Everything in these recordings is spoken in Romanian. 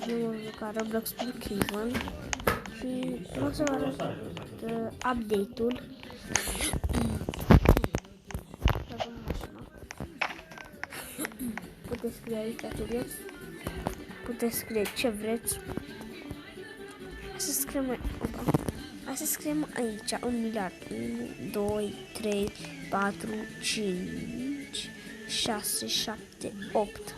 eu am jucat Roblox Brookhaven și vreau să vă arăt update-ul. Puteți scrie aici ce vreți, puteți scrie ce vreți. Hai să scriem aici 1 miliard, 1, 2, 3, 4, 5, 6, 7, 8,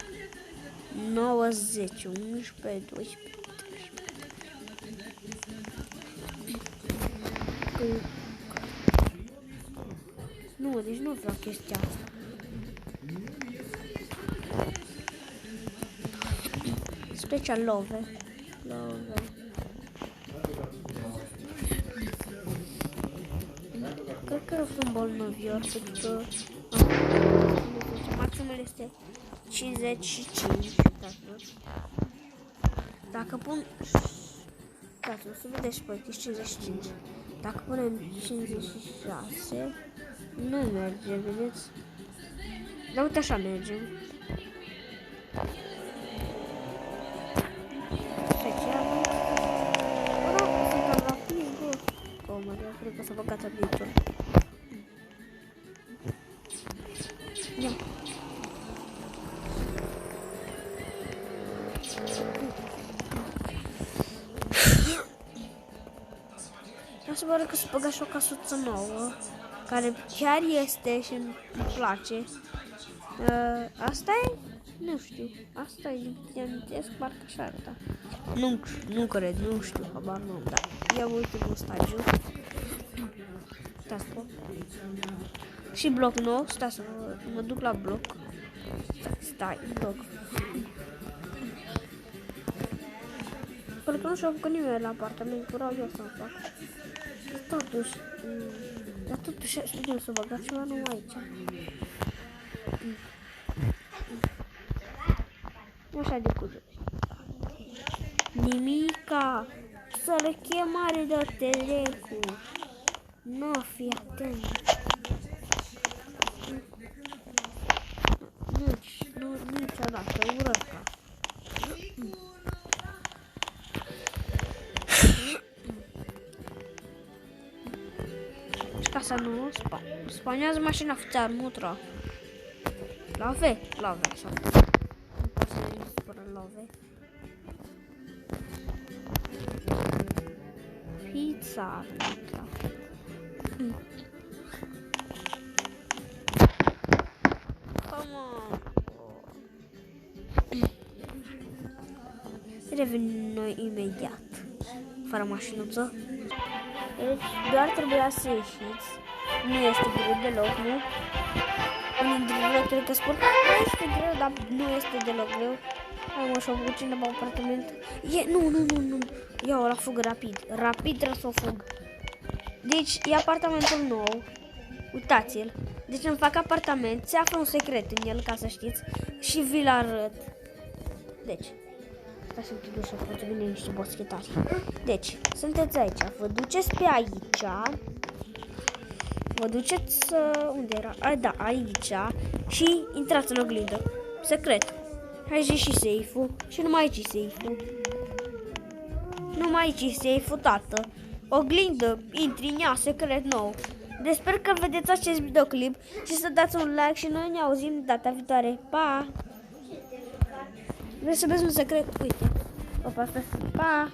9, 10, 11, 12, 13. Nu, deci nu vreau chestia asta. Special love. Cred că sunt bolnavior, pentru că maximul este 55. Dacă pun... Dați, o să vedeți pe 55. Dacă punem 56, nu merge, vedeți? Dar uite așa merge. Cred că s-a băgat update-ul. Ia. Vreau să vă arăt că s-a băgat și o casuță nouă, care chiar este și îmi place. Asta e? Nu știu. Asta e, îmi amintesc, parcă așa arăta. Nu cred, nu știu, habar nu am, dar ia ultimul stagiu. Stați, și bloc nou, stați să mă duc la bloc. Stai, bloc. Pentru că nu și-a făcut nimeni la apartament, vreau eu să-mi fac. Dar totuși, știu să băgat ceva nou aici. Așa de cuzuri. Nimica, să-l chemare de telecu. Nu, fii atent. Nu, niciodată, urăca. Și casa nu spanează mașina oficial, mutra. Love, așa. Nu pot să ne spără love. Pizza, come on. Revenim noi imediat, fără mașinuță. Deci doar trebuia să ieșiți. Nu este greu deloc, nu? Unii dintre voi cred că spun, nu este greu, dar nu este deloc greu. Hai mă, și-o făcut cineva apartament. Nu. Ia-o la fugă rapid. Rapid trebuie să o fug. Deci e apartamentul nou. Uitați-l. Deci îmi fac apartament. Se află un secret în el, ca să știți. Și vi-l arăt. Deci. Stai să-mi chidu și poate vine niște boschetari. Deci, sunteți aici. Vă duceți pe aici. Vă duceți... unde era? Da, aici. Și intrați în oglindă. Secret. Aici și safe-ul. Și numai aici safe-ul. Numai aici safe-ul, tată. Oglindă, intri în ea, secret nou. Deci sper că vedeți acest videoclip și să dați un like și noi ne auzim data viitoare. Pa! Vreți să vezi un secret? Uite. Opa, asta. Pa!